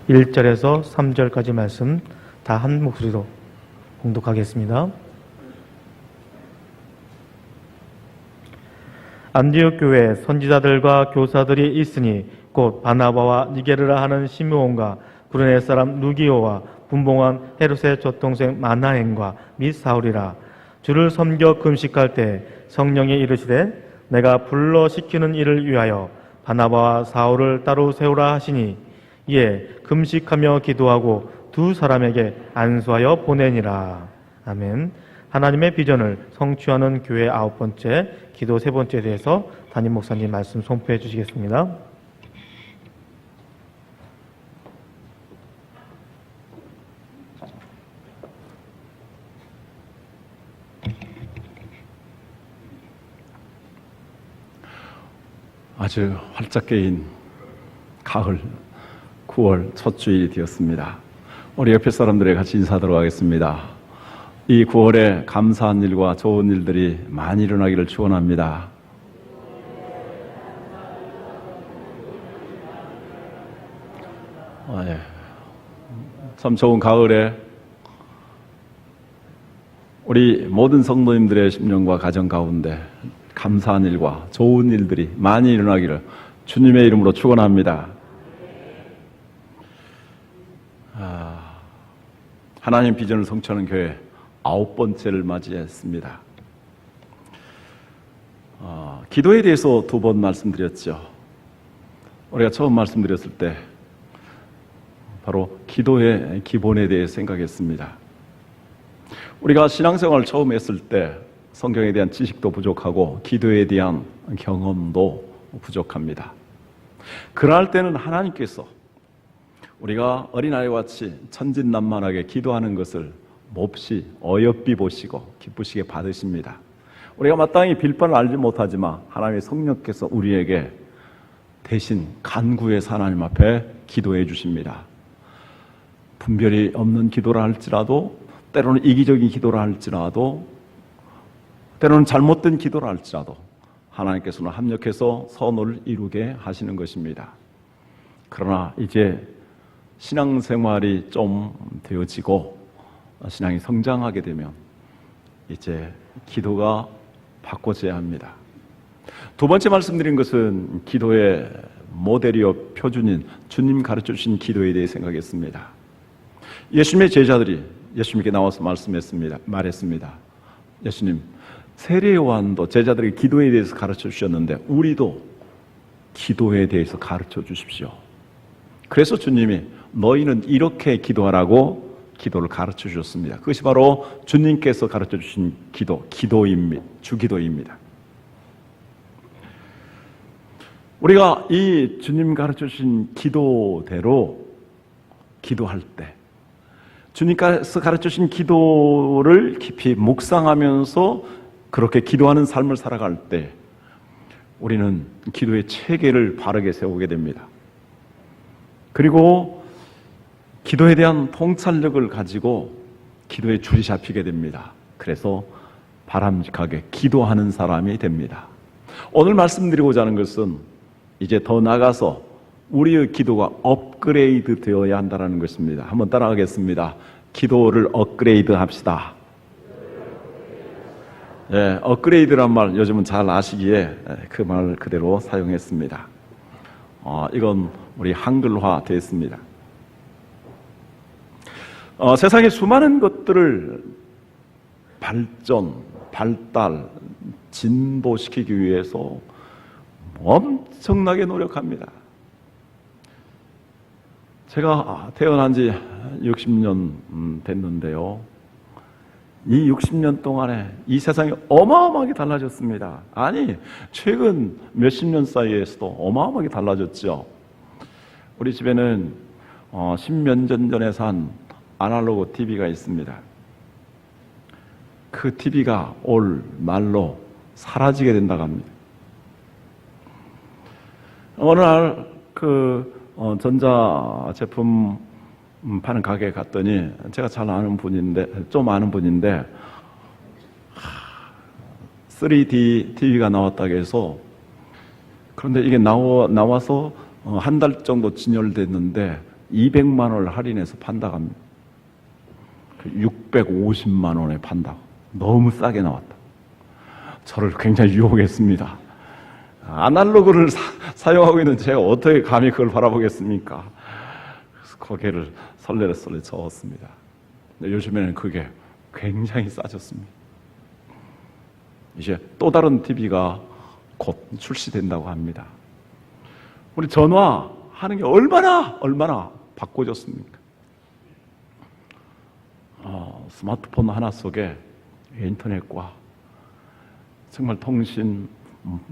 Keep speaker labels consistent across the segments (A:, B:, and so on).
A: 1절에서 3절까지 말씀 다 한 목소리로 봉독하겠습니다. 안디옥 교회에 선지자들과 교사들이 있으니 곧 바나바와 니게르라 하는 시므온과 구레네 사람 누기오와 분봉한 헤롯의 젖동생 마나엔과 및 사울이라. 주를 섬겨 금식할 때 성령이 이르시되 내가 불러 시키는 일을 위하여 바나바와 사울을 따로 세우라 하시니 이에 금식하며 기도하고 두 사람에게 안수하여 보내니라. 아멘. 하나님의 비전을 성취하는 교회 9번째, 기도 3번째에 대해서 담임 목사님 말씀 선포해 주시겠습니다.
B: 아주 활짝 개인 가을 9월 첫 주일이 되었습니다. 우리 옆에 사람들에게 같이 인사하도록 하겠습니다. 이 9월에 감사한 일과 좋은 일들이 많이 일어나기를 축원합니다. 참 좋은 가을에 우리 모든 성도님들의 심령과 가정 가운데 감사한 일과 좋은 일들이 많이 일어나기를 주님의 이름으로 축원합니다. 하나님 비전을 성취하는 교회 9번째를 맞이했습니다. 기도에 대해서 2번 말씀드렸죠. 우리가 처음 말씀드렸을 때 바로 기도의 기본에 대해 생각했습니다. 우리가 신앙생활을 처음 했을 때 성경에 대한 지식도 부족하고 기도에 대한 경험도 부족합니다. 그럴 때는 하나님께서 우리가 어린아이와 같이 천진난만하게 기도하는 것을 몹시 어여삐 보시고 기쁘시게 받으십니다. 우리가 마땅히 빌바를 알지 못하지만 하나님의 성령께서 우리에게 대신 간구해서 하나님 앞에 기도해 주십니다. 분별이 없는 기도라 할지라도, 때로는 이기적인 기도라 할지라도, 때로는 잘못된 기도라 할지라도 하나님께서는 합력해서 선을 이루게 하시는 것입니다. 그러나 이제 신앙생활이 좀 되어지고 신앙이 성장하게 되면 이제 기도가 바꿔져야 합니다. 2번째 말씀드린 것은 기도의 모델이요 표준인 주님 가르쳐 주신 기도에 대해 생각했습니다. 예수님의 제자들이 예수님께 나와서 말했습니다. 예수님, 세례 요한도 제자들에게 기도에 대해서 가르쳐 주셨는데 우리도 기도에 대해서 가르쳐 주십시오. 그래서 주님이 너희는 이렇게 기도하라고 기도를 가르쳐 주셨습니다. 그것이 바로 주님께서 가르쳐 주신 기도입니다. 주기도입니다. 우리가 이 주님 가르쳐 주신 기도대로 기도할 때, 주님께서 가르쳐 주신 기도를 깊이 묵상하면서 그렇게 기도하는 삶을 살아갈 때 우리는 기도의 체계를 바르게 세우게 됩니다. 그리고 기도에 대한 통찰력을 가지고 기도에 줄이 잡히게 됩니다. 그래서 바람직하게 기도하는 사람이 됩니다. 오늘 말씀드리고자 하는 것은 이제 더 나아가서 우리의 기도가 업그레이드 되어야 한다는 것입니다. 한번 따라가겠습니다. 기도를 업그레이드 합시다. 업그레이드란 말 요즘은 잘 아시기에 그 말 그대로 사용했습니다. 이건 우리 한글화 됐습니다. 세상의 수많은 것들을 발달, 진보시키기 위해서 엄청나게 노력합니다. 제가 태어난 지 60년 됐는데요. 이 60년 동안에 이 세상이 어마어마하게 달라졌습니다. 아니, 최근 몇십 년 사이에서도 어마어마하게 달라졌죠. 우리 집에는 10몇 년 전에 산 아날로그 TV가 있습니다. 그 TV가 올 말로 사라지게 된다고 합니다. 어느 날 전자제품 파는 가게에 갔더니 제가 좀 아는 분인데 3D TV가 나왔다고 해서, 그런데 이게 나와서 한 달 정도 진열됐는데 200만 원을 할인해서 판다고 합니다. 650만 원에 판다고. 너무 싸게 나왔다. 저를 굉장히 유혹했습니다. 아날로그를 사용하고 있는 제가 어떻게 감히 그걸 바라보겠습니까? 그래서 고개를 설레설레 저었습니다. 근데 요즘에는 그게 굉장히 싸졌습니다. 이제 또 다른 TV가 곧 출시된다고 합니다. 우리 전화하는 게 얼마나 바꿔졌습니까? 스마트폰 하나 속에 인터넷과 정말 통신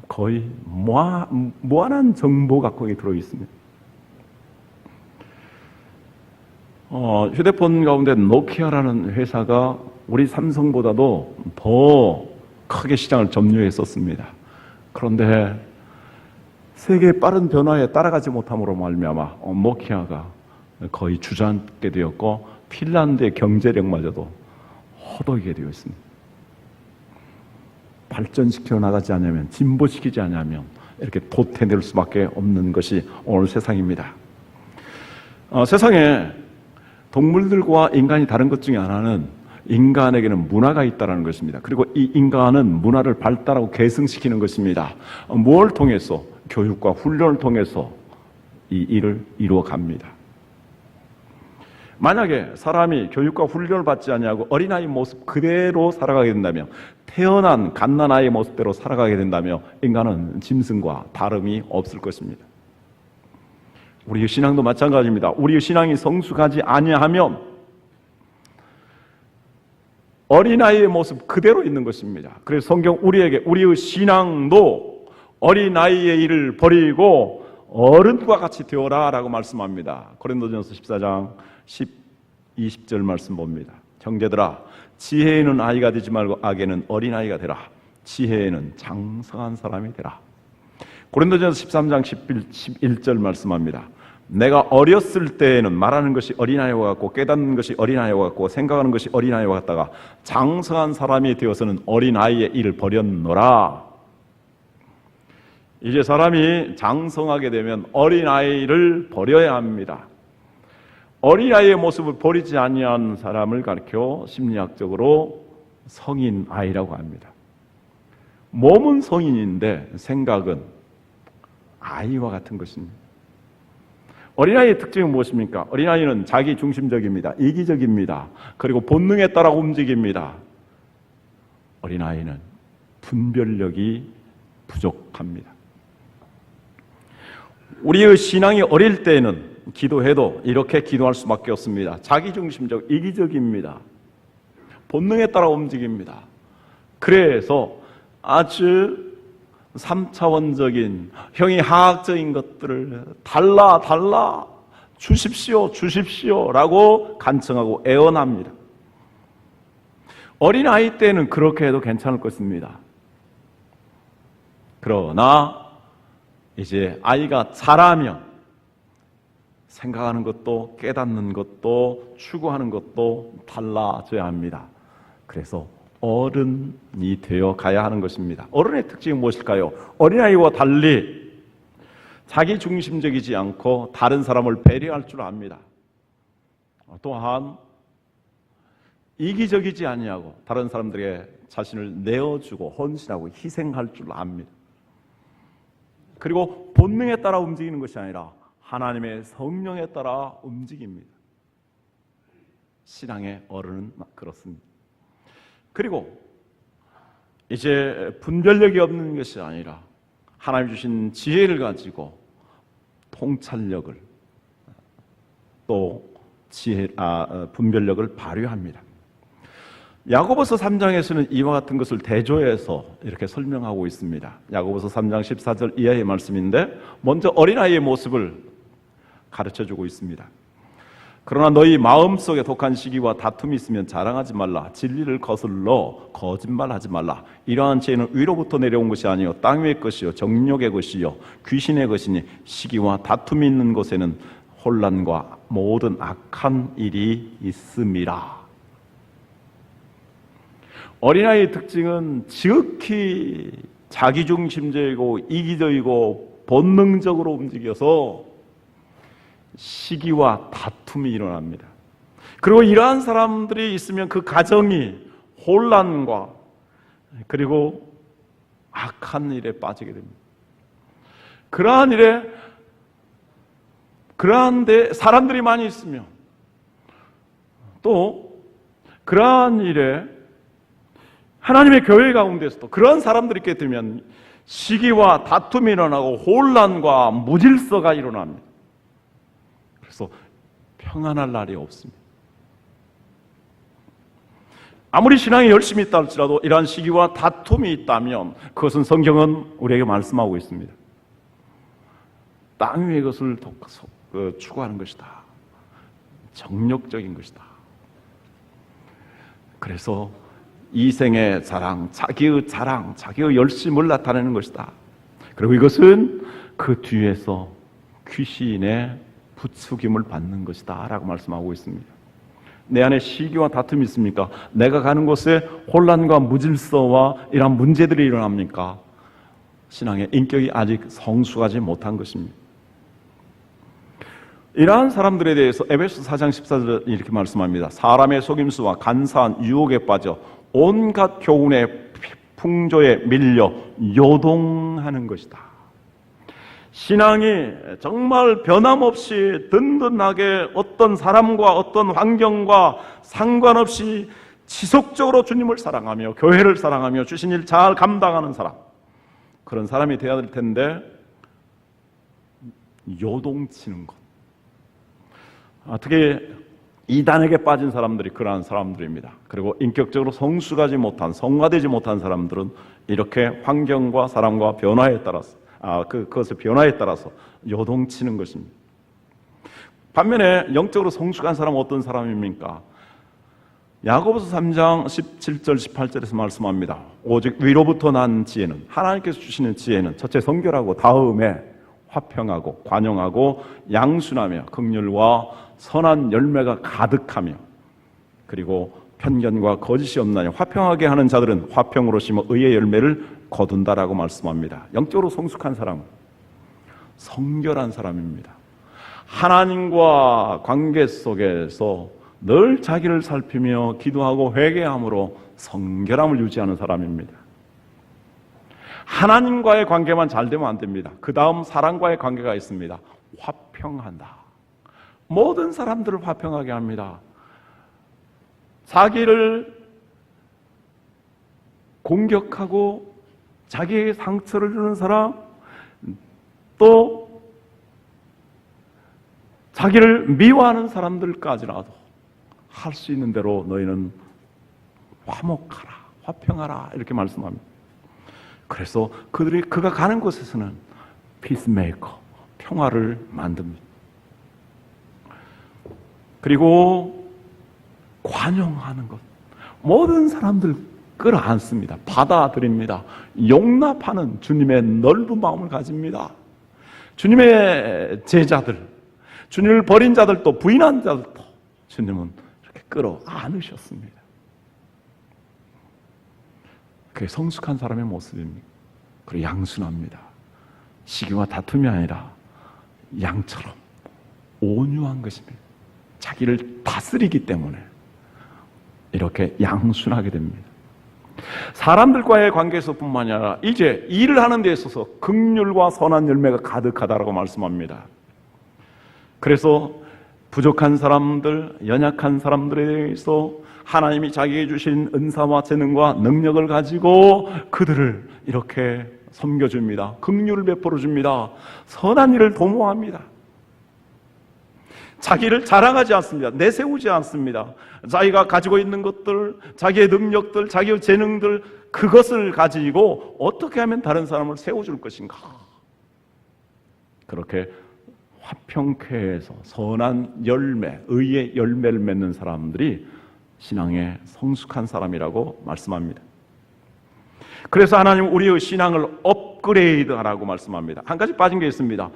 B: 거의 무한한 정보가 거기 들어있습니다. 휴대폰 가운데 노키아라는 회사가 우리 삼성보다도 더 크게 시장을 점유했었습니다. 그런데 세계의 빠른 변화에 따라가지 못함으로 말미암아 노키아가 거의 주저앉게 되었고 핀란드의 경제력마저도 허덕이게 되어 있습니다. 발전시켜 나가지 않으면, 진보시키지 않으면 이렇게 도태될 수밖에 없는 것이 오늘 세상입니다. 세상에 동물들과 인간이 다른 것 중에 하나는 인간에게는 문화가 있다는 것입니다. 그리고 이 인간은 문화를 발달하고 계승시키는 것입니다. 무엇을 통해서? 교육과 훈련을 통해서 이 일을 이루어 갑니다. 만약에 사람이 교육과 훈련을 받지 않냐고 어린아이 모습 그대로 살아가게 된다면, 태어난 갓난아이의 모습대로 살아가게 된다면 인간은 짐승과 다름이 없을 것입니다. 우리의 신앙도 마찬가지입니다. 우리의 신앙이 성숙하지 아니하면 어린아이의 모습 그대로 있는 것입니다. 그래서 성경 우리에게 우리의 신앙도 어린아이의 일을 버리고 어른과 같이 되어라 라고 말씀합니다. 고린도전서 14장 20절 말씀 봅니다. 형제들아, 지혜에는 아이가 되지 말고 악에는 어린아이가 되라. 지혜에는 장성한 사람이 되라. 고린도전서 13장 11절 말씀합니다. 내가 어렸을 때에는 말하는 것이 어린아이와 같고 깨닫는 것이 어린아이와 같고 생각하는 것이 어린아이와 같다가 장성한 사람이 되어서는 어린아이의 일을 버렸노라. 이제 사람이 장성하게 되면 어린아이를 버려야 합니다. 어린아이의 모습을 버리지 아니한 사람을 가리켜 심리학적으로 성인아이라고 합니다. 몸은 성인인데 생각은 아이와 같은 것입니다. 어린아이의 특징은 무엇입니까? 어린아이는 자기 중심적입니다. 이기적입니다. 그리고 본능에 따라 움직입니다. 어린아이는 분별력이 부족합니다. 우리의 신앙이 어릴 때에는 기도해도 이렇게 기도할 수밖에 없습니다. 자기중심적, 이기적입니다. 본능에 따라 움직입니다. 그래서 아주 3차원적인 형이 하학적인 것들을 달라 주십시오 라고 간청하고 애원합니다. 어린아이 때는 그렇게 해도 괜찮을 것입니다. 그러나 이제 아이가 자라면 생각하는 것도 깨닫는 것도 추구하는 것도 달라져야 합니다. 그래서 어른이 되어 가야 하는 것입니다. 어른의 특징이 무엇일까요? 어린아이와 달리 자기 중심적이지 않고 다른 사람을 배려할 줄 압니다. 또한 이기적이지 아니하고 다른 사람들에게 자신을 내어주고 헌신하고 희생할 줄 압니다. 그리고 본능에 따라 움직이는 것이 아니라 하나님의 성령에 따라 움직입니다. 신앙의 어른은 그렇습니다. 그리고 이제 분별력이 없는 것이 아니라 하나님 주신 지혜를 가지고 통찰력을 또 분별력을 발휘합니다. 야고보서 3장에서는 이와 같은 것을 대조해서 이렇게 설명하고 있습니다. 야고보서 3장 14절 이하의 말씀인데 먼저 어린아이의 모습을 가르쳐주고 있습니다. 그러나 너희 마음속에 독한 시기와 다툼이 있으면 자랑하지 말라. 진리를 거슬러 거짓말하지 말라. 이러한 죄는 위로부터 내려온 것이 아니요 땅 위의 것이요 정욕의 것이요 귀신의 것이니 시기와 다툼이 있는 곳에는 혼란과 모든 악한 일이 있음이라. 어린아이의 특징은 지극히 자기중심적이고 이기적이고 본능적으로 움직여서 시기와 다툼이 일어납니다. 그리고 이러한 사람들이 있으면 그 가정이 혼란과 그리고 악한 일에 빠지게 됩니다. 그러한데 사람들이 많이 있으면 또 그러한 일에 하나님의 교회 가운데서도 그런 사람들이 있게 되면 시기와 다툼이 일어나고 혼란과 무질서가 일어납니다. 그래서 평안할 날이 없습니다. 아무리 신앙이 열심히 있다 할지라도 이러한 시기와 다툼이 있다면 그것은 성경은 우리에게 말씀하고 있습니다. 땅 위의 것을 추구하는 것이다. 정욕적인 것이다. 그래서 이생의 자랑, 자기의 열심을 나타내는 것이다. 그리고 이것은 그 뒤에서 귀신의 부추김을 받는 것이다 라고 말씀하고 있습니다. 내 안에 시기와 다툼이 있습니까? 내가 가는 곳에 혼란과 무질서와 이러한 문제들이 일어납니까? 신앙의 인격이 아직 성숙하지 못한 것입니다. 이러한 사람들에 대해서 에베소 4장 14절 이렇게 말씀합니다. 사람의 속임수와 간사한 유혹에 빠져 온갖 교훈의 풍조에 밀려 요동하는 것이다. 신앙이 정말 변함없이 든든하게 어떤 사람과 어떤 환경과 상관없이 지속적으로 주님을 사랑하며 교회를 사랑하며 주신 일 잘 감당하는 사람, 그런 사람이 되어야 될 텐데 요동치는 것, 특히 이단에게 빠진 사람들이 그러한 사람들입니다. 그리고 인격적으로 성숙하지 못한, 성화되지 못한 사람들은 이렇게 환경과 사람과 변화에 따라서 그것의 변화에 따라서 요동치는 것입니다. 반면에 영적으로 성숙한 사람은 어떤 사람입니까? 야고보서 3장 17절 18절에서 말씀합니다. 오직 위로부터 난 지혜는, 하나님께서 주시는 지혜는 첫째 성결하고 다음에 화평하고 관용하고 양순하며 긍휼과 선한 열매가 가득하며 그리고 편견과 거짓이 없나니 화평하게 하는 자들은 화평으로 심어 의의 열매를 거둔다라고 말씀합니다. 영적으로 성숙한 사람은 성결한 사람입니다. 하나님과 관계 속에서 늘 자기를 살피며 기도하고 회개함으로 성결함을 유지하는 사람입니다. 하나님과의 관계만 잘 되면 안 됩니다. 그 다음 사람과의 관계가 있습니다. 화평한다. 모든 사람들을 화평하게 합니다. 자기를 공격하고 자기에게 상처를 주는 사람, 또 자기를 미워하는 사람들까지라도 할 수 있는 대로 너희는 화목하라, 화평하라 이렇게 말씀합니다. 그래서 그가 가는 곳에서는 피스메이커, 평화를 만듭니다. 그리고 관용하는 것, 모든 사람들 끌어안습니다. 받아들입니다. 용납하는 주님의 넓은 마음을 가집니다. 주님의 제자들, 주님을 버린 자들도 부인한 자들도 주님은 이렇게 끌어안으셨습니다. 그게 성숙한 사람의 모습입니다. 그리고 양순합니다. 시기와 다툼이 아니라 양처럼 온유한 것입니다. 자기를 다스리기 때문에 이렇게 양순하게 됩니다. 사람들과의 관계에서뿐만 아니라 이제 일을 하는 데 있어서 긍휼과 선한 열매가 가득하다라고 말씀합니다. 그래서 부족한 사람들, 연약한 사람들에 대해서 하나님이 자기에게 주신 은사와 재능과 능력을 가지고 그들을 이렇게 섬겨줍니다. 긍휼을 베풀어 줍니다. 선한 일을 도모합니다. 자기를 자랑하지 않습니다. 내세우지 않습니다. 자기가 가지고 있는 것들, 자기의 능력들, 자기의 재능들, 그것을 가지고 어떻게 하면 다른 사람을 세워줄 것인가. 그렇게 화평케 해서 선한 열매, 의의 열매를 맺는 사람들이 신앙의 성숙한 사람이라고 말씀합니다. 그래서 하나님 우리의 신앙을 업그레이드하라고 말씀합니다. 한 가지 빠진 게 있습니다.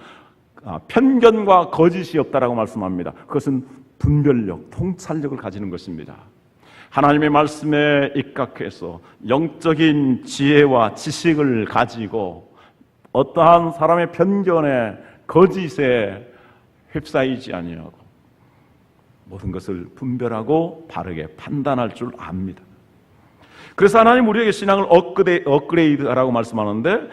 B: 편견과 거짓이 없다라고 말씀합니다. 그것은 분별력, 통찰력을 가지는 것입니다. 하나님의 말씀에 입각해서 영적인 지혜와 지식을 가지고 어떠한 사람의 편견에, 거짓에 휩싸이지 아니하고 모든 것을 분별하고 바르게 판단할 줄 압니다. 그래서 하나님 우리에게 신앙을 업그레이드하라고 말씀하는데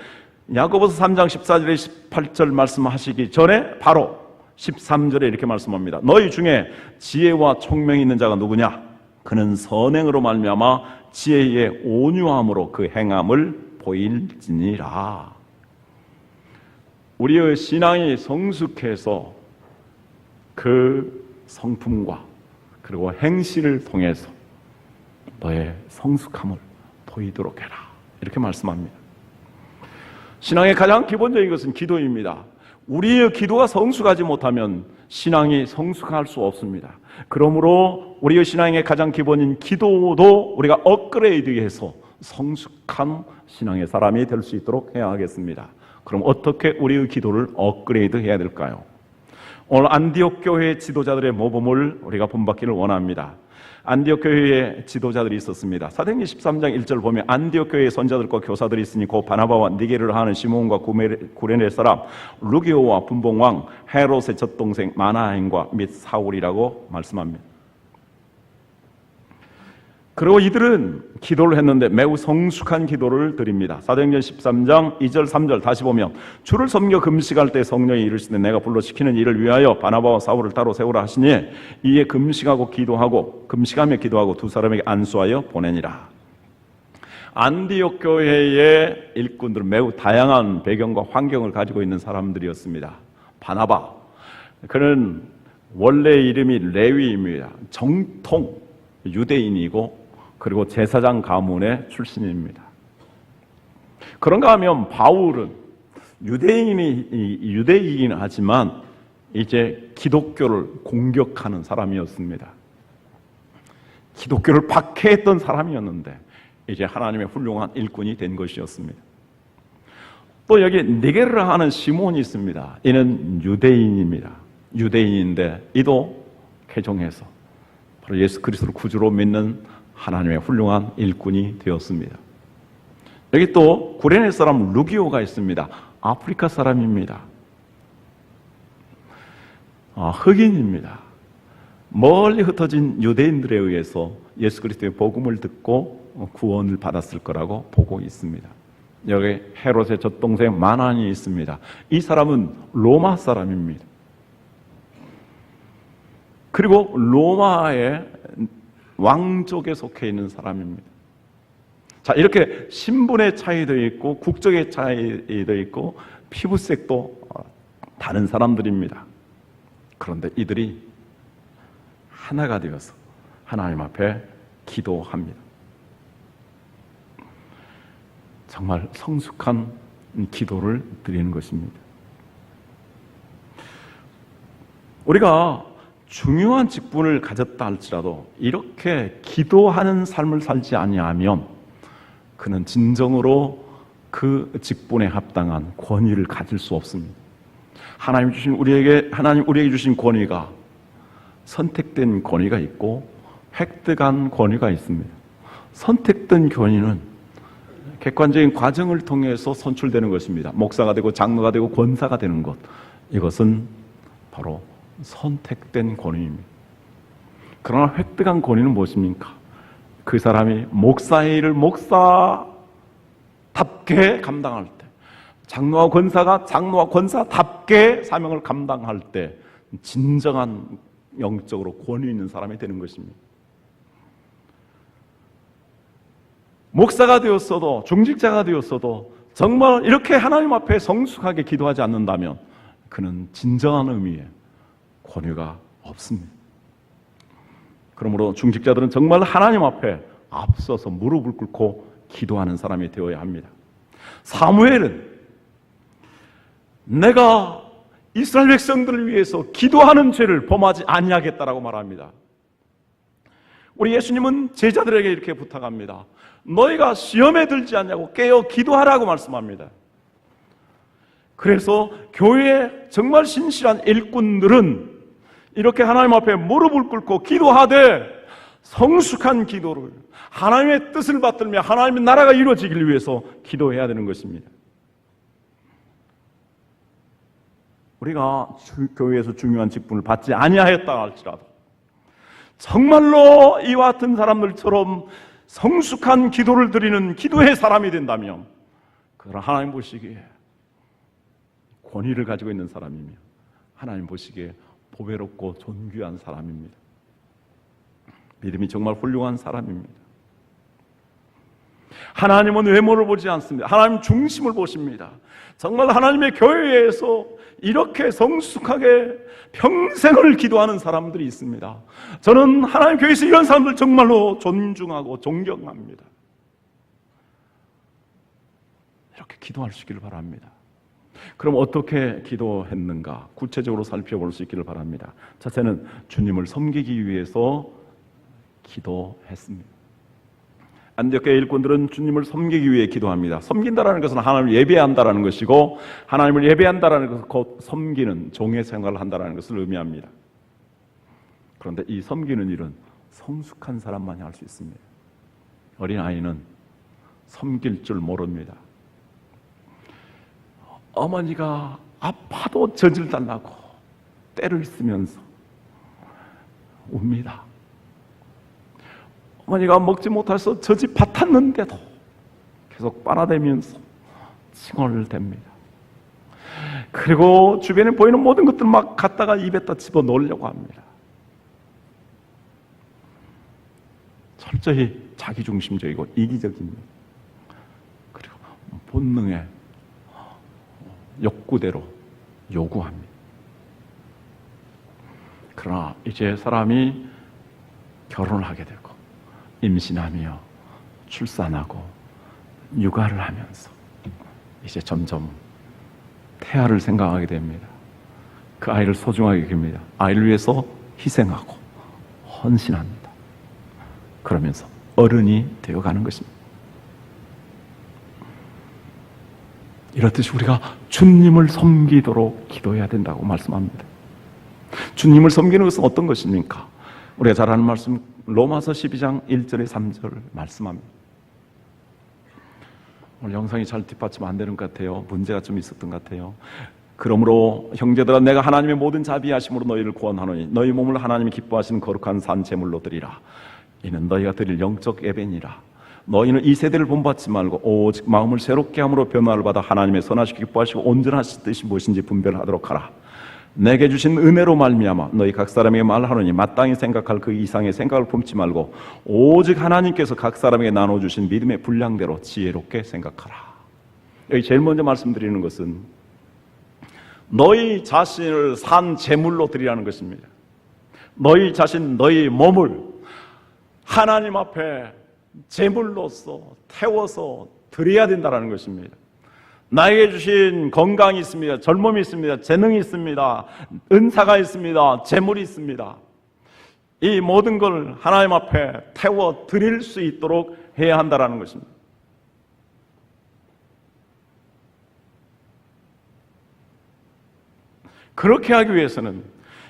B: 야고보서 3장 14절에 18절 말씀하시기 전에 바로 13절에 이렇게 말씀합니다. 너희 중에 지혜와 총명이 있는 자가 누구냐? 그는 선행으로 말미암아 지혜의 온유함으로 그 행함을 보일지니라. 우리의 신앙이 성숙해서 그 성품과 그리고 행실을 통해서 너의 성숙함을 보이도록 해라. 이렇게 말씀합니다. 신앙의 가장 기본적인 것은 기도입니다. 우리의 기도가 성숙하지 못하면 신앙이 성숙할 수 없습니다. 그러므로 우리의 신앙의 가장 기본인 기도도 우리가 업그레이드해서 성숙한 신앙의 사람이 될 수 있도록 해야 하겠습니다. 그럼 어떻게 우리의 기도를 업그레이드 해야 될까요? 오늘 안디옥 교회의 지도자들의 모범을 우리가 본받기를 원합니다. 안디옥 교회에 지도자들이 있었습니다. 사도행전 13장 1절 보면 안디옥 교회의 선자들과 교사들이 있으니 곧 바나바와 니게르를 하는 시몬과 구레네 사람 루기오와 분봉왕 헤롯의 젖동생 마나행과 및 사울이라고 말씀합니다. 그리고 이들은 기도를 했는데 매우 성숙한 기도를 드립니다. 사도행전 13장 2절 3절 다시 보면 주를 섬겨 금식할 때 성령이 이르시되 내가 불러 시키는 일을 위하여 바나바와 사울을 따로 세우라 하시니 이에 금식하며 기도하고 두 사람에게 안수하여 보내니라. 안디옥 교회의 일꾼들은 매우 다양한 배경과 환경을 가지고 있는 사람들이었습니다. 바나바, 그는 원래 이름이 레위입니다. 정통 유대인이고 그리고 제사장 가문의 출신입니다. 그런가 하면 바울은 유대인이긴 하지만 이제 기독교를 공격하는 사람이었습니다. 기독교를 박해했던 사람이었는데 이제 하나님의 훌륭한 일꾼이 된 것이었습니다. 또 여기 니게르라 하는 시몬이 있습니다. 이는 유대인입니다. 유대인인데 이도 개종해서 바로 예수 그리스도를 구주로 믿는 하나님의 훌륭한 일꾼이 되었습니다. 여기 또 구레네 사람 루기오가 있습니다. 아프리카 사람입니다. 흑인입니다. 멀리 흩어진 유대인들에 의해서 예수 그리스도의 복음을 듣고 구원을 받았을 거라고 보고 있습니다. 여기 헤롯의 젖동생 마난이 있습니다. 이 사람은 로마 사람입니다. 그리고 로마의 왕족에 속해 있는 사람입니다. 자, 이렇게 신분의 차이도 있고 국적의 차이도 있고 피부색도 다른 사람들입니다. 그런데 이들이 하나가 되어서 하나님 앞에 기도합니다. 정말 성숙한 기도를 드리는 것입니다. 우리가 중요한 직분을 가졌다 할지라도 이렇게 기도하는 삶을 살지 아니하면 그는 진정으로 그 직분에 합당한 권위를 가질 수 없습니다. 하나님 우리에게 주신 권위가 선택된 권위가 있고 획득한 권위가 있습니다. 선택된 권위는 객관적인 과정을 통해서 선출되는 것입니다. 목사가 되고 장로가 되고 권사가 되는 것, 이것은 바로 선택된 권위입니다. 그러나 획득한 권위는 무엇입니까? 그 사람이 목사의 일을 목사답게 감당할 때, 장로와 권사가 장로와 권사답게 사명을 감당할 때 진정한 영적으로 권위 있는 사람이 되는 것입니다. 목사가 되었어도 중직자가 되었어도 정말 이렇게 하나님 앞에 성숙하게 기도하지 않는다면 그는 진정한 의미의 권위가 없습니다. 그러므로 중직자들은 정말 하나님 앞에 앞서서 무릎을 꿇고 기도하는 사람이 되어야 합니다. 사무엘은 내가 이스라엘 백성들을 위해서 기도하는 죄를 범하지 아니하겠다라고 말합니다. 우리 예수님은 제자들에게 이렇게 부탁합니다. 너희가 시험에 들지 않냐고 깨어 기도하라고 말씀합니다. 그래서 교회에 정말 신실한 일꾼들은 이렇게 하나님 앞에 무릎을 꿇고 기도하되 성숙한 기도를 하나님의 뜻을 받들며 하나님의 나라가 이루어지길 위해서 기도해야 되는 것입니다. 우리가 교회에서 중요한 직분을 받지 아니하였다 할지라도 정말로 이와 같은 사람들처럼 성숙한 기도를 드리는 기도의 사람이 된다면 그건 하나님 보시기에 권위를 가지고 있는 사람이며 하나님 보시기에 보배롭고 존귀한 사람입니다. 믿음이 정말 훌륭한 사람입니다. 하나님은 외모를 보지 않습니다. 하나님 중심을 보십니다. 정말 하나님의 교회에서 이렇게 성숙하게 평생을 기도하는 사람들이 있습니다. 저는 하나님 교회에서 이런 사람들 정말로 존중하고 존경합니다. 이렇게 기도할 수 있기를 바랍니다. 그럼 어떻게 기도했는가 구체적으로 살펴볼 수 있기를 바랍니다. 첫째는 주님을 섬기기 위해서 기도했습니다. 안디옥 교회 일꾼들은 주님을 섬기기 위해 기도합니다. 섬긴다라는 것은 하나님을 예배한다라는 것이고, 하나님을 예배한다라는 것은 곧 섬기는 종의 생활을 한다라는 것을 의미합니다. 그런데 이 섬기는 일은 성숙한 사람만이 할 수 있습니다. 어린아이는 섬길 줄 모릅니다. 어머니가 아파도 젖을 달라고 때를 쓰면서 웁니다. 어머니가 먹지 못해서 젖이 받았는데도 계속 빨아대면서 칭얼을 댑니다. 그리고 주변에 보이는 모든 것들 막 갖다가 입에다 집어넣으려고 합니다. 철저히 자기중심적이고 이기적입니다. 그리고 본능의 욕구대로 요구합니다. 그러나 이제 사람이 결혼을 하게 되고 임신하며 출산하고 육아를 하면서 이제 점점 태아를 생각하게 됩니다. 그 아이를 소중하게 여깁니다. 아이를 위해서 희생하고 헌신합니다. 그러면서 어른이 되어가는 것입니다. 이렇듯이 우리가 주님을 섬기도록 기도해야 된다고 말씀합니다. 주님을 섬기는 것은 어떤 것입니까? 우리가 잘 아는 말씀 로마서 12장 1절에 3절 말씀합니다. 오늘 영상이 잘 뒷받침 안 되는 것 같아요. 문제가 좀 있었던 것 같아요. 그러므로 형제들아 내가 하나님의 모든 자비하심으로 너희를 구원하노니 너희 몸을 하나님이 기뻐하시는 거룩한 산 제물로 드리라. 이는 너희가 드릴 영적 예배니라. 너희는 이 세대를 본받지 말고 오직 마음을 새롭게 함으로 변화를 받아 하나님의 선하시고 기뻐하시고 온전하신 뜻이 무엇인지 분별하도록 하라. 내게 주신 은혜로 말미암아 너희 각 사람에게 말하노니 마땅히 생각할 그 이상의 생각을 품지 말고 오직 하나님께서 각 사람에게 나눠주신 믿음의 분량대로 지혜롭게 생각하라. 여기 제일 먼저 말씀드리는 것은 너희 자신을 산 제물로 드리라는 것입니다. 너희 자신, 너희 몸을 하나님 앞에 제물로서 태워서 드려야 된다는 것입니다. 나에게 주신 건강이 있습니다. 젊음이 있습니다. 재능이 있습니다. 은사가 있습니다. 재물이 있습니다. 이 모든 걸 하나님 앞에 태워 드릴 수 있도록 해야 한다는 것입니다. 그렇게 하기 위해서는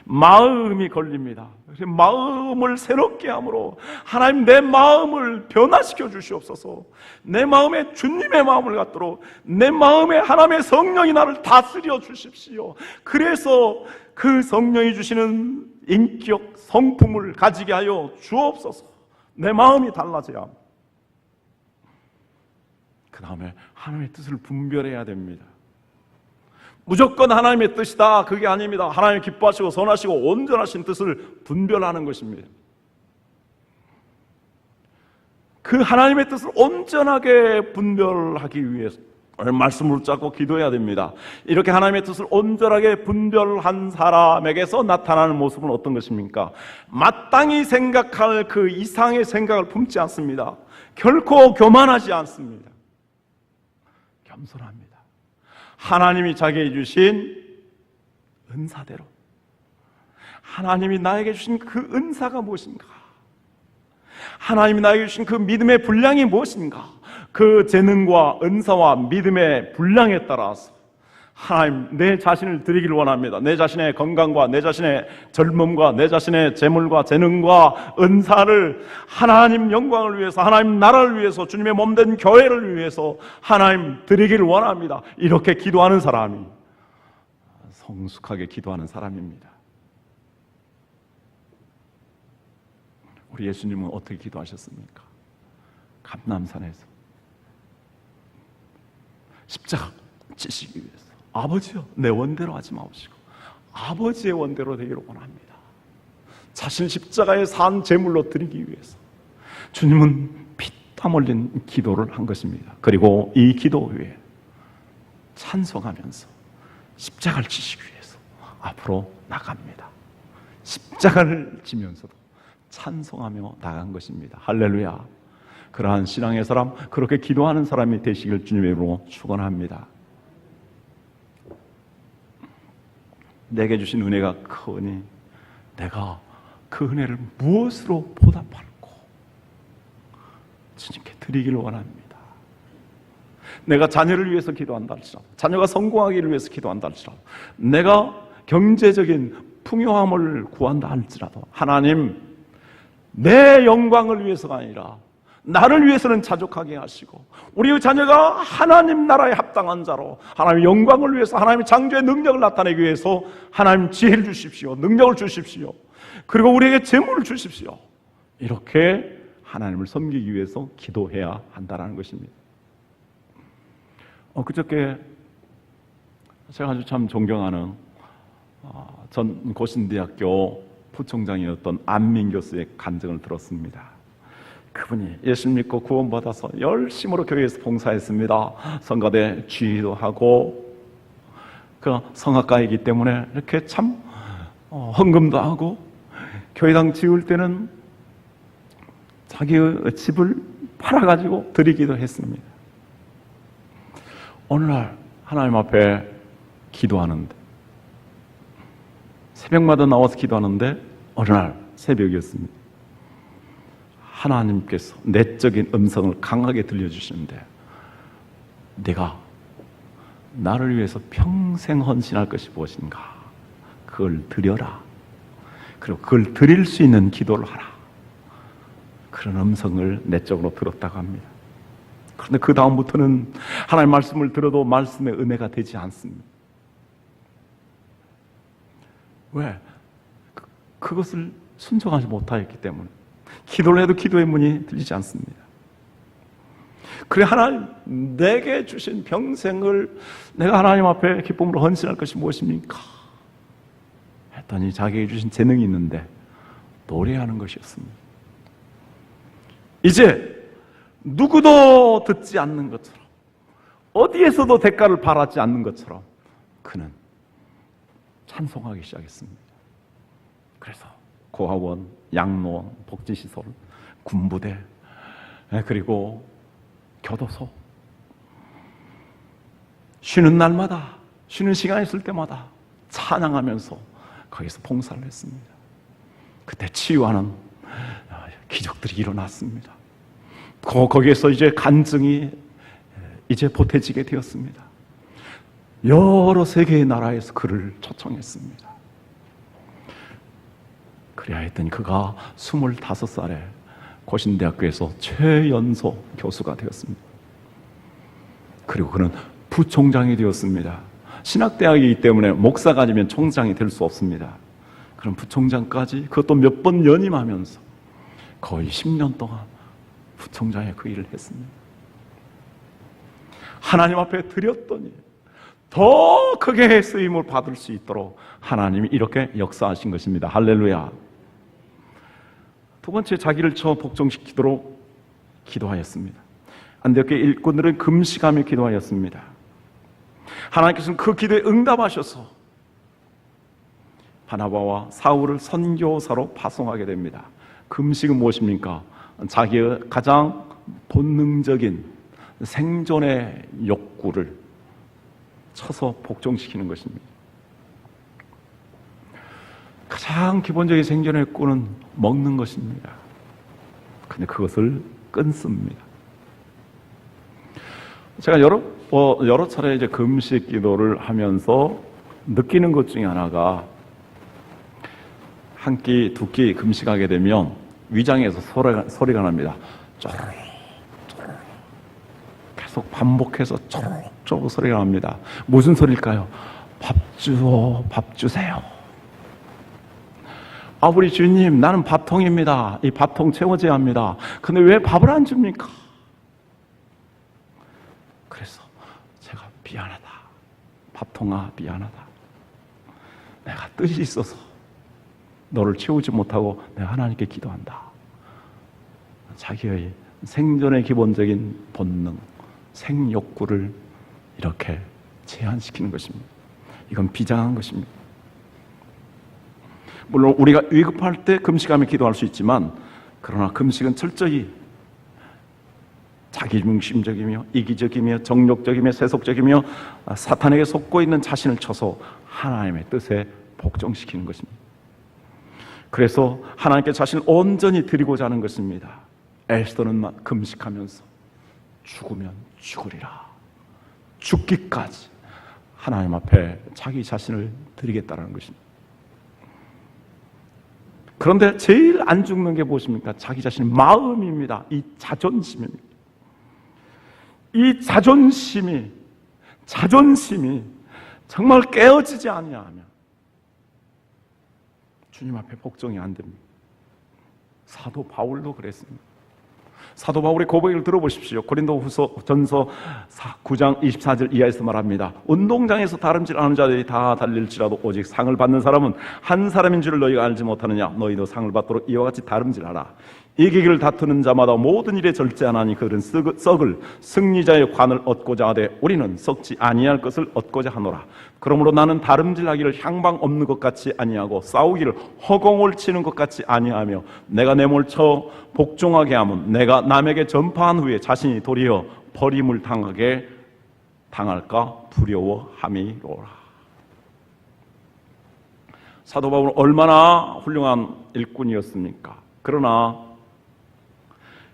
B: 마음이 걸립니다. 마음을 새롭게 함으로 하나님 내 마음을 변화시켜 주시옵소서. 내 마음에 주님의 마음을 갖도록 내 마음에 하나님의 성령이 나를 다스려 주십시오. 그래서 그 성령이 주시는 인격 성품을 가지게 하여 주옵소서. 내 마음이 달라져야 합니다. 그 다음에 하나님의 뜻을 분별해야 됩니다. 무조건 하나님의 뜻이다 그게 아닙니다. 하나님 기뻐하시고 선하시고 온전하신 뜻을 분별하는 것입니다. 그 하나님의 뜻을 온전하게 분별하기 위해서 말씀을 붙잡고 기도해야 됩니다. 이렇게 하나님의 뜻을 온전하게 분별한 사람에게서 나타나는 모습은 어떤 것입니까? 마땅히 생각할 그 이상의 생각을 품지 않습니다. 결코 교만하지 않습니다. 겸손합니다. 하나님이 자기에게 주신 은사대로 하나님이 나에게 주신 그 은사가 무엇인가? 하나님이 나에게 주신 그 믿음의 분량이 무엇인가? 그 재능과 은사와 믿음의 분량에 따라서 하나님 내 자신을 드리기를 원합니다. 내 자신의 건강과 내 자신의 젊음과 내 자신의 재물과 재능과 은사를 하나님 영광을 위해서 하나님 나라를 위해서 주님의 몸된 교회를 위해서 하나님 드리기를 원합니다. 이렇게 기도하는 사람이 성숙하게 기도하는 사람입니다. 우리 예수님은 어떻게 기도하셨습니까? 감람산에서 십자가 찢시기 위해서 아버지여 내 원대로 하지 마옵시고 아버지의 원대로 되기를 원합니다. 자신 십자가의 산 제물로 드리기 위해서 주님은 피땀 흘린 기도를 한 것입니다. 그리고 이 기도 후에 찬송하면서 십자가를 지시기 위해서 앞으로 나갑니다. 십자가를 지면서도 찬송하며 나간 것입니다. 할렐루야. 그러한 신앙의 사람, 그렇게 기도하는 사람이 되시길 주님의 이름으로 축원합니다. 내게 주신 은혜가 크니 내가 그 은혜를 무엇으로 보답할고 주님께 드리기를 원합니다. 내가 자녀를 위해서 기도한다 할지라도, 자녀가 성공하기를 위해서 기도한다 할지라도, 내가 경제적인 풍요함을 구한다 할지라도, 하나님 내 영광을 위해서가 아니라 나를 위해서는 자족하게 하시고 우리의 자녀가 하나님 나라에 합당한 자로 하나님의 영광을 위해서, 하나님의 창조의 능력을 나타내기 위해서 하나님 지혜를 주십시오, 능력을 주십시오, 그리고 우리에게 재물을 주십시오. 이렇게 하나님을 섬기기 위해서 기도해야 한다는 것입니다. 그저께 제가 아주 참 존경하는 전 고신대학교 부총장이었던 안민 교수의 간증을 들었습니다. 그분이 예수 믿고 구원받아서 열심으로 교회에서 봉사했습니다. 성가대 지휘도 하고, 그 성악가이기 때문에 이렇게 참 헌금도 하고, 교회당 지을 때는 자기의 집을 팔아가지고 드리기도 했습니다. 어느 날 하나님 앞에 기도하는데, 새벽마다 나와서 기도하는데 어느 날 새벽이었습니다. 하나님께서 내적인 음성을 강하게 들려주시는데, 내가 나를 위해서 평생 헌신할 것이 무엇인가? 그걸 드려라. 그리고 그걸 드릴 수 있는 기도를 하라. 그런 음성을 내적으로 들었다고 합니다. 그런데 그 다음부터는 하나님 말씀을 들어도 말씀의 은혜가 되지 않습니다. 왜? 그것을 순종하지 못하였기 때문에 기도를 해도 기도의 문이 들리지 않습니다. 그래, 하나님 내게 주신 평생을 내가 하나님 앞에 기쁨으로 헌신할 것이 무엇입니까? 했더니 자기에게 주신 재능이 있는데 노래하는 것이었습니다. 이제 누구도 듣지 않는 것처럼, 어디에서도 대가를 바라지 않는 것처럼 그는 찬송하기 시작했습니다. 그래서 고아원, 양로원, 복지시설, 군부대, 그리고 교도소, 쉬는 날마다, 쉬는 시간이 있을 때마다 찬양하면서 거기서 봉사를 했습니다. 그때 치유하는 기적들이 일어났습니다. 거기에서 이제 간증이 이제 보태지게 되었습니다. 여러 세계의 나라에서 그를 초청했습니다. 그래야 했더니 그가 25살에 고신대학교에서 최연소 교수가 되었습니다. 그리고 그는 부총장이 되었습니다. 신학대학이기 때문에 목사가 아니면 총장이 될 수 없습니다. 그럼 부총장까지, 그것도 몇 번 연임하면서 거의 10년 동안 부총장의 그 일을 했습니다. 하나님 앞에 드렸더니 더 크게 쓰임을 받을 수 있도록 하나님이 이렇게 역사하신 것입니다. 할렐루야. 두 번째, 자기를 복종시키도록 기도하였습니다. 안디옥교회 일꾼들은 금식하며 기도하였습니다. 하나님께서는 그 기도에 응답하셔서 바나바와 사울을 선교사로 파송하게 됩니다. 금식은 무엇입니까? 자기의 가장 본능적인 생존의 욕구를 쳐서 복종시키는 것입니다. 가장 기본적인 생존의 욕구는 먹는 것입니다. 근데 그것을 끊습니다. 제가 여러 차례 이제 금식 기도를 하면서 느끼는 것 중에 하나가, 한 끼, 두 끼 금식하게 되면 위장에서 소리가 납니다. 쪼르륵, 쪼르륵. 계속 반복해서 쪼르륵, 쪼르륵 소리가 납니다. 무슨 소리일까요? 밥 주세요. 아, 우리 주님, 나는 밥통입니다. 이 밥통 채워져야 합니다. 근데 왜 밥을 안 줍니까? 그래서 제가 미안하다. 밥통아, 미안하다. 내가 뜻이 있어서 너를 채우지 못하고 내가 하나님께 기도한다. 자기의 생존의 기본적인 본능, 생욕구를 이렇게 제한시키는 것입니다. 이건 비장한 것입니다. 물론 우리가 위급할 때 금식하며 기도할 수 있지만, 그러나 금식은 철저히 자기중심적이며 이기적이며 정욕적이며 세속적이며 사탄에게 속고 있는 자신을 쳐서 하나님의 뜻에 복종시키는 것입니다. 그래서 하나님께 자신을 온전히 드리고자 하는 것입니다. 에스더는 금식하면서 죽으면 죽으리라, 죽기까지 하나님 앞에 자기 자신을 드리겠다는 것입니다. 그런데 제일 안 죽는 게 무엇입니까? 자기 자신의 마음입니다. 이 자존심입니다. 이 자존심이 정말 깨어지지 아니하면 주님 앞에 복종이 안 됩니다. 사도 바울도 그랬습니다. 사도 바울의 고백을 들어보십시오. 고린도후서 전서 9장 24절 이하에서 말합니다. 운동장에서 다름질하는 자들이 다 달릴지라도 오직 상을 받는 사람은 한 사람인 줄을 너희가 알지 못하느냐? 너희도 상을 받도록 이와 같이 다름질하라. 이기기를 다투는 자마다 모든 일에 절제하나니 그들은 썩을 승리자의 관을 얻고자 하되 우리는 썩지 아니할 것을 얻고자 하노라. 그러므로 나는 다름질하기를 향방 없는 것 같이 아니하고 싸우기를 허공을 치는 것 같이 아니하며 내가 내 몸을 쳐 복종하게 하면 내가 남에게 전파한 후에 자신이 도리어 버림을 당할까 두려워함이로라. 사도 바울은 얼마나 훌륭한 일꾼이었습니까? 그러나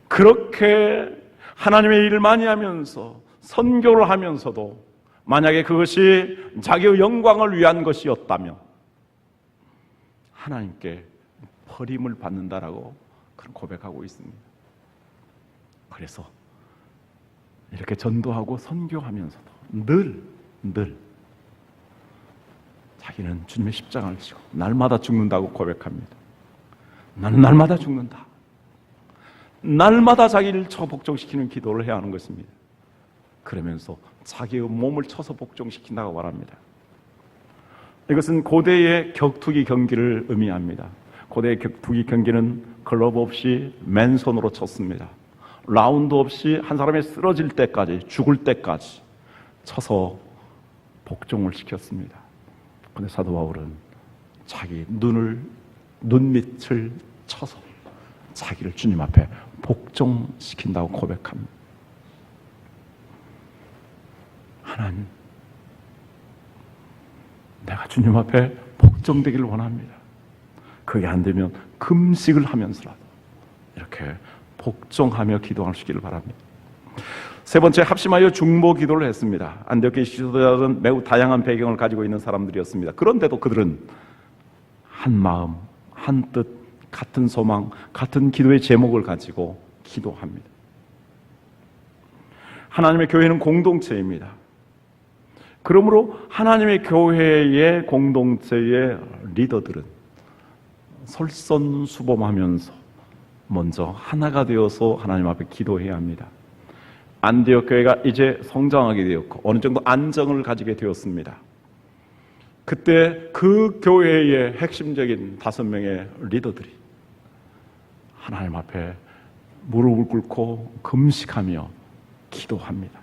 B: 그렇게 하나님의 일을 많이 하면서 선교를 하면서도 만약에 그것이 자기의 영광을 위한 것이었다면 하나님께 버림을 받는다라고 그런 고백하고 있습니다. 그래서 이렇게 전도하고 선교하면서도 늘 자기는 주님의 십자가를 지고 날마다 죽는다고 고백합니다. 나는 날마다 죽는다. 날마다 자기를 쳐 복종시키는 기도를 해야 하는 것입니다. 그러면서 자기의 몸을 쳐서 복종시킨다고 말합니다. 이것은 고대의 격투기 경기를 의미합니다. 고대의 격투기 경기는 글러브 없이 맨손으로 쳤습니다. 라운드 없이 한 사람이 쓰러질 때까지, 죽을 때까지 쳐서 복종을 시켰습니다. 그런데 사도 바울은 자기 눈밑을 쳐서 자기를 주님 앞에 복종시킨다고 고백합니다. 하나님, 내가 주님 앞에 복종되기를 원합니다. 그게 안 되면 금식을 하면서라도 이렇게 복종하며 기도할 수 있기를 바랍니다. 세 번째, 합심하여 중보 기도를 했습니다. 안디옥의 지도자들은 매우 다양한 배경을 가지고 있는 사람들이었습니다. 그런데도 그들은 한 마음, 한 뜻, 같은 소망, 같은 기도의 제목을 가지고 기도합니다. 하나님의 교회는 공동체입니다. 그러므로 하나님의 교회의 공동체의 리더들은 솔선수범하면서 먼저 하나가 되어서 하나님 앞에 기도해야 합니다. 안디옥 교회가 이제 성장하게 되었고 어느 정도 안정을 가지게 되었습니다. 그때 그 교회의 핵심적인 5명의 리더들이 하나님 앞에 무릎을 꿇고 금식하며 기도합니다.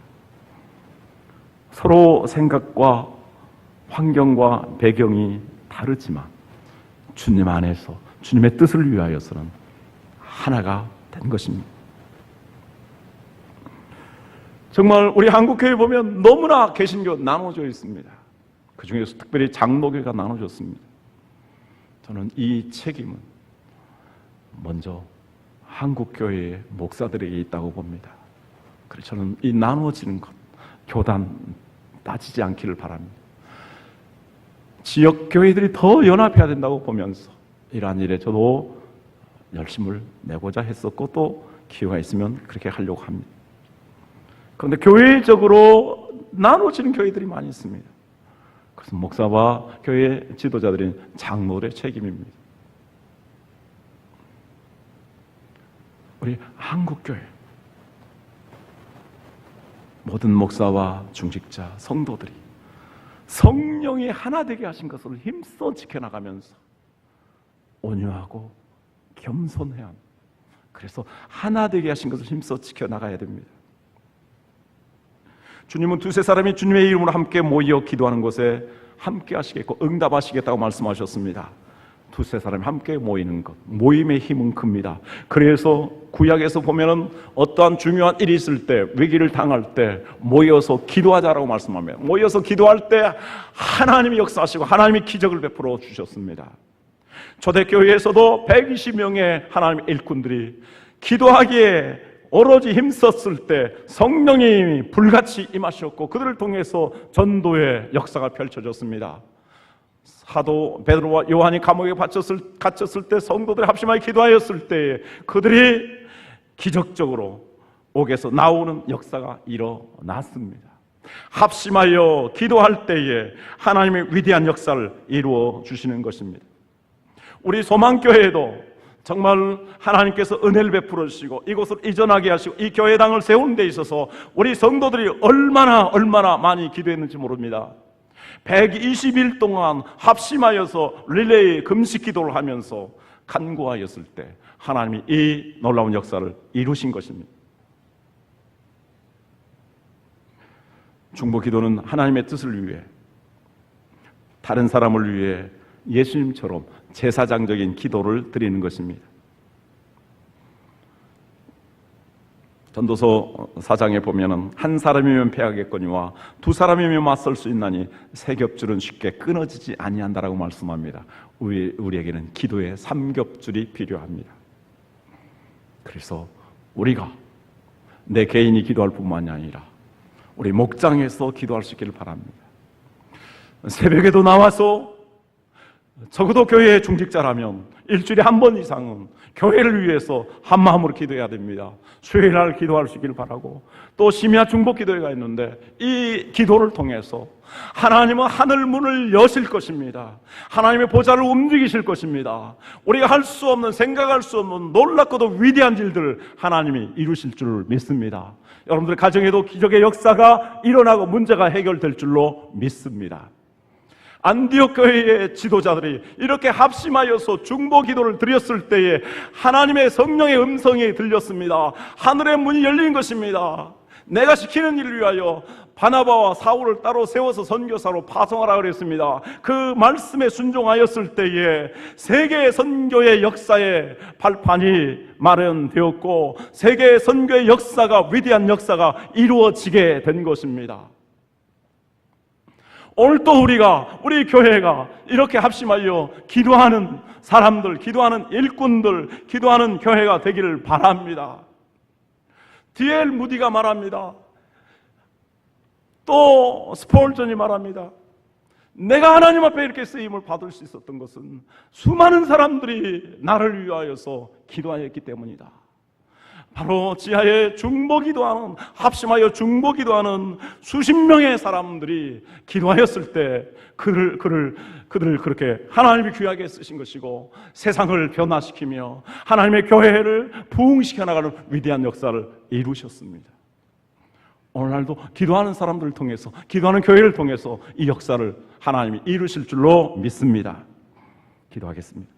B: 서로 생각과 환경과 배경이 다르지만 주님 안에서 주님의 뜻을 위하여서는 하나가 된 것입니다. 정말 우리 한국교회 보면 너무나 개신교 나눠져 있습니다. 그 중에서 특별히 장로교회가 나눠졌습니다. 저는 이 책임은 먼저 한국교회의 목사들에게 있다고 봅니다. 그래서 저는 이 나누어지는 것, 교단 따지지 않기를 바랍니다. 지역교회들이 더 연합해야 된다고 보면서 이러한 일에 저도 열심을 내고자 했었고 또 기회가 있으면 그렇게 하려고 합니다. 그런데 교회적으로 나눠지는 교회들이 많이 있습니다. 그것은 목사와 교회 지도자들인 장로들의 책임입니다. 우리 한국교회 모든 목사와 중직자, 성도들이 성령이 하나 되게 하신 것을 힘써 지켜나가면서 온유하고 겸손해야 합니다. 그래서 하나 되게 하신 것을 힘써 지켜나가야 됩니다. 주님은 두세 사람이 주님의 이름으로 함께 모여 기도하는 곳에 함께 하시겠고 응답하시겠다고 말씀하셨습니다. 두세 사람이 함께 모이는 것, 모임의 힘은 큽니다. 그래서 구약에서 보면은 어떠한 중요한 일이 있을 때, 위기를 당할 때 모여서 기도하자라고 말씀합니다. 모여서 기도할 때 하나님이 역사하시고 하나님이 기적을 베풀어 주셨습니다. 초대교회에서도 120명의 하나님의 일꾼들이 기도하기에 오로지 힘썼을 때 성령님이 불같이 임하셨고 그들을 통해서 전도의 역사가 펼쳐졌습니다. 사도 베드로와 요한이 감옥에 갇혔을 때 성도들이 합심하여 기도하였을 때 그들이 기적적으로 옥에서 나오는 역사가 일어났습니다. 합심하여 기도할 때에 하나님의 위대한 역사를 이루어 주시는 것입니다. 우리 소망교회에도 정말 하나님께서 은혜를 베풀어 주시고 이곳을 이전하게 하시고 이 교회당을 세우는 데 있어서 우리 성도들이 얼마나 많이 기도했는지 모릅니다. 120일 동안 합심하여서 릴레이 금식 기도를 하면서 간구하였을 때 하나님이 이 놀라운 역사를 이루신 것입니다. 중보 기도는 하나님의 뜻을 위해, 다른 사람을 위해 예수님처럼 제사장적인 기도를 드리는 것입니다. 전도서 4장에 보면은 한 사람이면 패하겠거니와 두 사람이면 맞설 수 있나니 세 겹줄은 쉽게 끊어지지 아니한다라고 말씀합니다. 우리에게는 기도의 3겹줄이 필요합니다. 그래서 우리가 내 개인이 기도할 뿐만이 아니라 우리 목장에서 기도할 수 있기를 바랍니다. 새벽에도 나와서 적어도 교회의 중직자라면 일주일에 한 번 이상은 교회를 위해서 한 마음으로 기도해야 됩니다. 수요일날 기도할 수 있기를 바라고, 또 심야 중보 기도회가 있는데 이 기도를 통해서 하나님은 하늘 문을 여실 것입니다. 하나님의 보좌를 움직이실 것입니다. 우리가 할 수 없는, 생각할 수 없는 놀랍고도 위대한 일들을 하나님이 이루실 줄 믿습니다. 여러분들 가정에도 기적의 역사가 일어나고 문제가 해결될 줄로 믿습니다. 안디옥 교회의 지도자들이 이렇게 합심하여서 중보 기도를 드렸을 때에 하나님의 성령의 음성이 들렸습니다. 하늘의 문이 열린 것입니다. 내가 시키는 일을 위하여 바나바와 사울을 따로 세워서 선교사로 파송하라 그랬습니다. 그 말씀에 순종하였을 때에 세계 선교의 역사의 발판이 마련되었고 세계 선교의 역사가, 위대한 역사가 이루어지게 된 것입니다. 오늘 또 우리 교회가 이렇게 합심하여 기도하는 사람들, 기도하는 일꾼들, 기도하는 교회가 되기를 바랍니다. D.L. 무디가 말합니다. 또 스폴전이 말합니다. 내가 하나님 앞에 이렇게 쓰임을 받을 수 있었던 것은 수많은 사람들이 나를 위하여서 기도하였기 때문이다. 바로 지하에 중보기도하는, 합심하여 중보기도하는 수십 명의 사람들이 기도하였을 때 그들을 그렇게 하나님이 귀하게 쓰신 것이고 세상을 변화시키며 하나님의 교회를 부흥시켜 나가는 위대한 역사를 이루셨습니다. 오늘날도 기도하는 사람들을 통해서, 기도하는 교회를 통해서 이 역사를 하나님이 이루실 줄로 믿습니다. 기도하겠습니다.